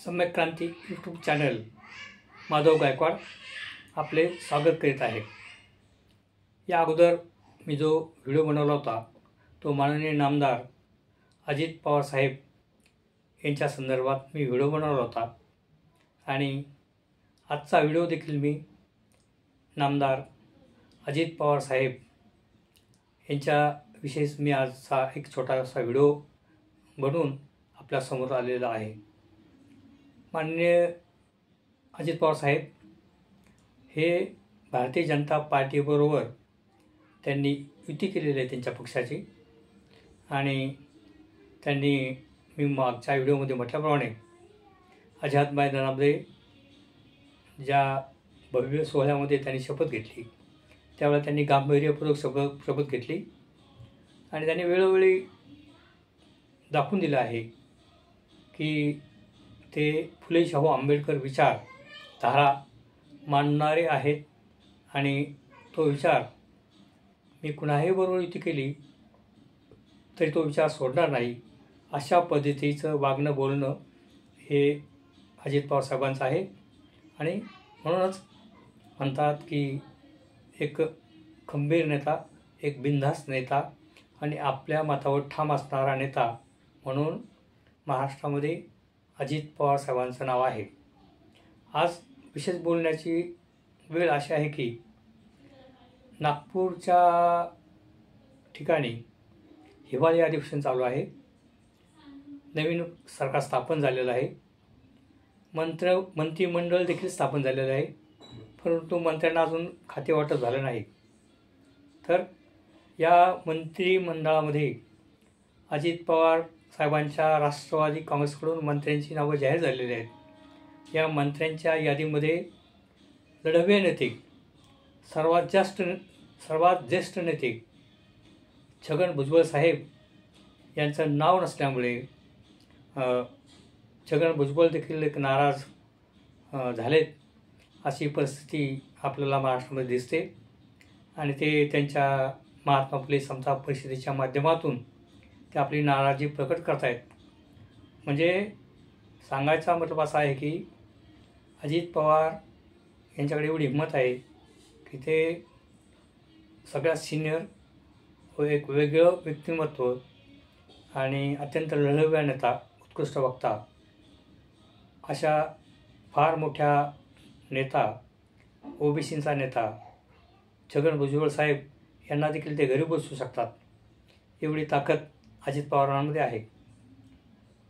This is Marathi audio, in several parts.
सम्यक क्रांती यूट्यूब चॅनल माधव गायकवाड आपले स्वागत करीत आहे। या अगोदर मी जो व्हिडिओ बनवला होता तो माननीय नामदार अजित पवार साहेब यांच्या संदर्भात मी व्हिडिओ बनवला होता आणि आजचा व्हिडिओ देखील मी नामदार अजित पवार साहेब यांच्याविषयीच मी आजचा एक छोटासा व्हिडिओ बनवून आपल्यासमोर आलेला आहे। माननीय अजित पवार साहेब हे भारतीय जनता पार्टीबरोबर त्यांनी युती केलेली आहे त्यांच्या पक्षाची आणि त्यांनी मी मागच्या व्हिडिओमध्ये म्हटल्याप्रमाणे आझाद मैदानामध्ये ज्या भव्य सोहळ्यामध्ये त्यांनी शपथ घेतली त्यावेळेला त्यांनी गांभीर्यपूर्वक शपथ घेतली आणि त्यांनी वेळोवेळी दाखवून दिलं आहे की ते फुले शाहू आंबेडकर विचारधारा मानणारे आहेत आणि तो विचार मी कुणाही बरोबर युती केली तरी तो विचार सोडणार नाही अशा पद्धतीचं वागणं बोलणं हे अजित पवार साहेबांचं आहे। आणि म्हणूनच म्हणतात की एक खंबीर नेता, एक बिनधास्त नेता आणि आपल्या मतावर ठाम असणारा नेता म्हणून महाराष्ट्रामध्ये अजित पवार साहेबांचं नाव आहे। आज विशेष बोलण्याची वेळ अशी आहे की नागपूरच्या ठिकाणी हिवाळी अधिवेशन चालू आहे। नवीन सरकार स्थापन झालेलं आहे। मंत्रिमंडळ देखील स्थापन झालेलं आहे, परंतु मंत्र्यांना अजून खाते वाटप झालं नाही। तर या मंत्रिमंडळामध्ये अजित पवार साहेबांच्या राष्ट्रवादी काँग्रेसकडून मंत्र्यांची नावं जाहीर झालेली आहेत। या मंत्र्यांच्या यादीमध्ये लढवय्ये नेते, सर्वात ज्येष्ठ नेते छगन भुजबळ साहेब यांचं नाव नसल्यामुळे छगन भुजबळ देखील एक नाराज झालेत अशी परिस्थिती आपल्याला महाराष्ट्रामध्ये दिसते आणि ते त्यांच्या महात्मा फुले समता परिषदेच्या माध्यमातून ते आपली नाराजी प्रकट करतायत। म्हणजे सांगायचा मतलब असा आहे की अजित पवार यांच्याकडे एवढी हिंमत आहे की ते सगळ्यात सिनियर व एक वेगळं व्यक्तिमत्व आणि अत्यंत लढवय्या नेता, उत्कृष्ट वक्ता अशा फार मोठ्या नेता, ओबीसींचा नेता छगन भुजबळ साहेब यांना देखील ते घरी बसवू शकतात एवढी ताकद अजित पवारांमध्ये आहे।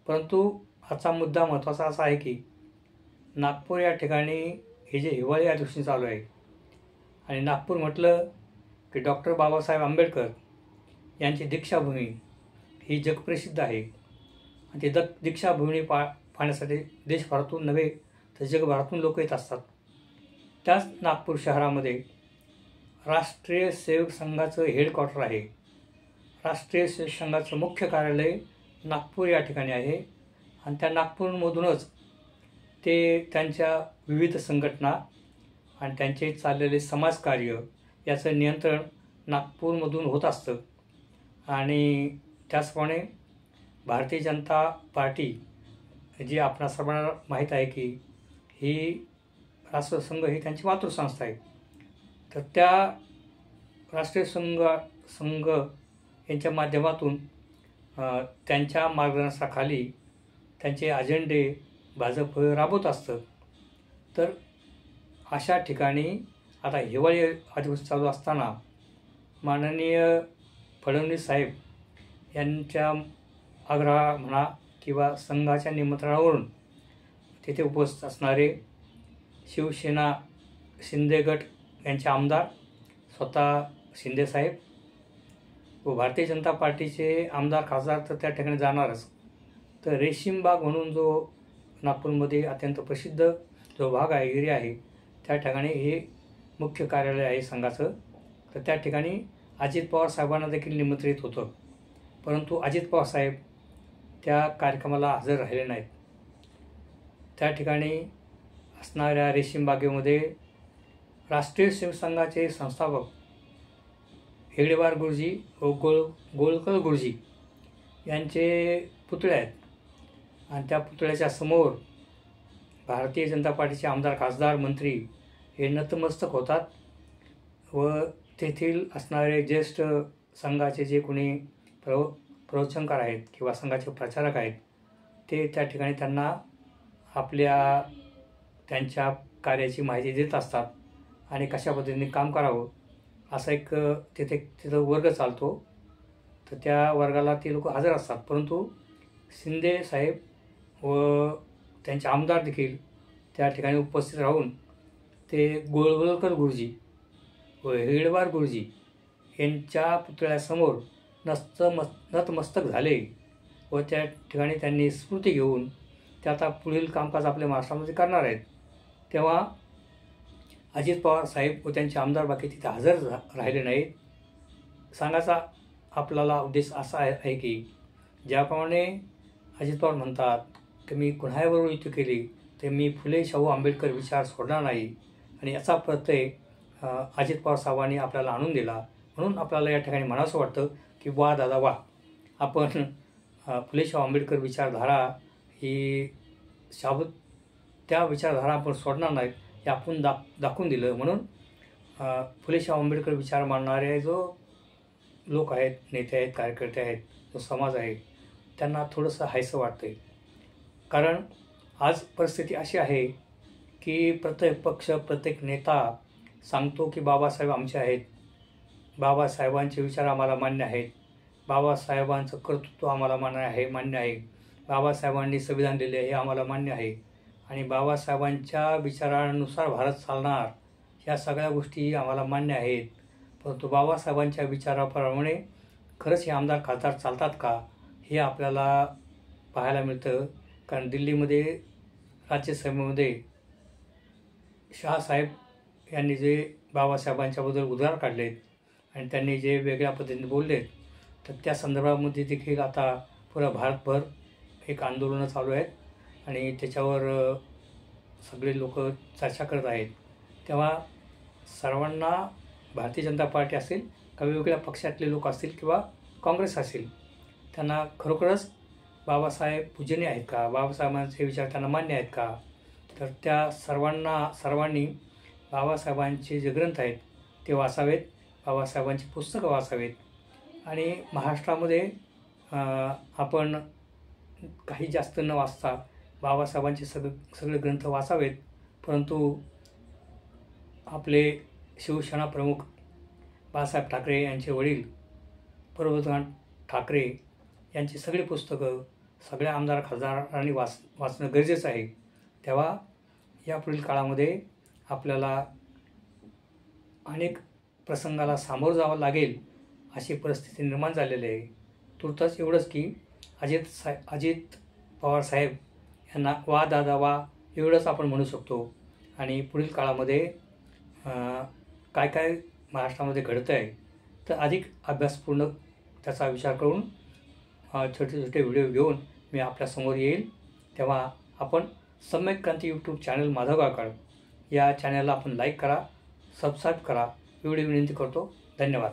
परंतु आजचा मुद्दा महत्त्वाचा असा आहे की नागपूर या ठिकाणी हे जे हिवाळी अधिवेशन चालू आहे आणि नागपूर म्हटलं की डॉक्टर बाबासाहेब आंबेडकर यांची दीक्षाभूमी ही जगप्रसिद्ध आहे आणि ते दीक्षाभूमी पाहण्यासाठी देशभरातून नव्हे तर जगभरातून लोक येत असतात। त्याच नागपूर शहरामध्ये राष्ट्रीय सेवक संघाचं हेडक्वार्टर आहे। राष्ट्रीय सेवक संघाचं मुख्य कार्यालय नागपूर या ठिकाणी आहे आणि त्या नागपूरमधूनच ते त्यांच्या विविध संघटना आणि त्यांचे चाललेले समाजकार्य याचं नियंत्रण नागपूरमधून होत असतं। आणि त्याचप्रमाणे भारतीय जनता पार्टी जी आपणा सर्वांना माहीत आहे की ही राष्ट्रसंघ ही त्यांची मातृसंस्था आहे। तर त्या राष्ट्रीय संघ यांच्या माध्यमातून त्यांच्या मार्गदर्शनाखाली त्यांचे अजेंडे भाजप राबवत असतं। तर अशा ठिकाणी आता हिवाळी अधिवेशन चालू असताना माननीय फडणवीस साहेब यांच्या आग्रह म्हणा किंवा संघाच्या निमंत्रणावरून तिथे उपस्थित असणारे शिवसेना शिंदे गट यांचे आमदार स्वतः शिंदेसाहेब व भारतीय जनता पार्टीचे आमदार खासदार तर त्या ठिकाणी जाणारच। तर रेशीमबाग म्हणून जो नागपूरमध्ये अत्यंत प्रसिद्ध जो भाग आहे, एरिया आहे, त्या ठिकाणी हे मुख्य कार्यालय आहे संघाचं। तर त्या ठिकाणी अजित पवार साहेबांना देखील निमंत्रित होतं, परंतु अजित पवार साहेब त्या कार्यक्रमाला हजर राहिले नाहीत। त्या ठिकाणी असणाऱ्या रेशीमबागेमध्ये राष्ट्रीय सेवक संघाचे संस्थापक हेगडेवार गुरुजी व गोळकर गुरुजी यांचे पुतळे आहेत आणि त्या पुतळ्याच्या समोर भारतीय जनता पार्टीचे आमदार, खासदार, मंत्री हे नतमस्तक होतात व तेथील असणारे ज्येष्ठ संघाचे जे कोणी प्रवचनकार आहेत किंवा संघाचे प्रचारक आहेत ते त्या ठिकाणी त्यांना त्यांच्या कार्याची माहिती देत असतात आणि कशा पद्धतीने काम करावं असा एक तिथं वर्ग चालतो. तर त्या वर्गाला ते लोक हजर असतात. परंतु शिंदे साहेब व त्यांचे आमदार देखील त्या ठिकाणी उपस्थित राहून ते गोळवलकर गुरुजी व हेडबार गुरुजी यांच्या पुतळ्यासमोर नतमस्तक झाले व त्या ठिकाणी त्यांनी स्मृती घेऊन ते आता पुढील कामकाज आपल्या महाराष्ट्रामध्ये करणार आहेत. तेव्हा अजित पवार साहेब व त्यांचे आमदार बाकी तिथे हजर राहिले नाहीत. सांगायचा आपल्याला उद्देश असा आहे की ज्याप्रमाणे अजित पवार म्हणतात की मी कुणाबरोबर युती केली ते मी फुले शाहू आंबेडकर विचार सोडणार नाही आणि याचा प्रत्यय अजित पवार साहेबांनी आपल्याला आणून दिला. म्हणून आपल्याला या ठिकाणी म्हणावंसं वाटतं की वा दादा वा, आपण फुले शाहू आंबेडकर विचारधारा ही त्या विचारधारा आपण सोडणार नाहीत हे आपण दाखवून दिलं. म्हणून फुले शाहू आंबेडकर विचार मांडणारे जो लोक आहेत, नेते आहेत, कार्यकर्ते आहेत, जो समाज आहे त्यांना थोडंसं हायसं वाटतं आहे. कारण आज परिस्थिती अशी आहे की प्रत्येक पक्ष, प्रत्येक नेता सांगतो की बाबासाहेब आमचे आहेत, बाबासाहेबांचे विचार आम्हाला मान्य आहेत, बाबासाहेबांचं कर्तृत्व आम्हाला मान्य आहे, बाबासाहेबांनी संविधान दिले हे आम्हाला मान्य आहे आणि बाबासाहेबांच्या विचारानुसार भारत चालणार ह्या सगळ्या गोष्टी आम्हाला मान्य आहेत. परंतु बाबासाहेबांच्या विचाराप्रमाणे खरंच हे आमदार, खासदार चालतात का हे आपल्याला पाहायला मिळतं. कारण दिल्लीमध्ये राज्यसभेमध्ये शहासाहेब यांनी जे बाबासाहेबांच्याबद्दल उद्गार काढलेत आणि त्यांनी जे वेगळ्या पद्धतीने बोललेत तर त्या संदर्भामध्ये देखील आता पुरा भारतभर एक आंदोलनं चालू आहेत आणि त्याच्यावर सगळे लोक चर्चा करत आहेत. तेव्हा सर्वांना भारतीय जनता पार्टी असेल का वेगवेगळ्या पक्षातले लोक असतील किंवा काँग्रेस असेल त्यांना खरोखरच बाबासाहेब पूजनीय आहेत का, बाबासाहेबांचे विचार त्यांना मान्य आहेत का, तर त्या सर्वांनी बाबासाहेबांचे जे ग्रंथ आहेत ते वाचावेत, बाबासाहेबांची पुस्तकं वाचावेत आणि महाराष्ट्रामध्ये आपण काही जास्त न वाचता बाबासाहेबांचे सगळे ग्रंथ वाचावेत. परंतु आपले शिवसेना प्रमुख बाळासाहेब ठाकरे यांचे वडील प्रबोधन ठाकरे यांची सगळी पुस्तकं सगळ्या आमदार, खासदारांनी वाचणं गरजेचं आहे. तेव्हा यापुढील काळामध्ये आपल्याला अनेक प्रसंगाला सामोरं जावं लागेल अशी परिस्थिती निर्माण झालेली आहे. तुर्तास एवढंच की अजित पवार साहेब यांना वा दादा वा एवढंच आपण म्हणू शकतो आणि पुढील काळामध्ये काय महाराष्ट्रामध्ये घडतं आहे तर अधिक अभ्यासपूर्ण त्याचा विचार करून छोटे छोटे व्हिडिओ घेऊन मी आपल्यासमोर येईल. तेव्हा आपण सम्यक क्रांती यूट्यूब चॅनल माधव गायकवाड या चॅनलला आपण लाईक करा, सबस्क्राईब करा एवढी विनंती करतो. धन्यवाद.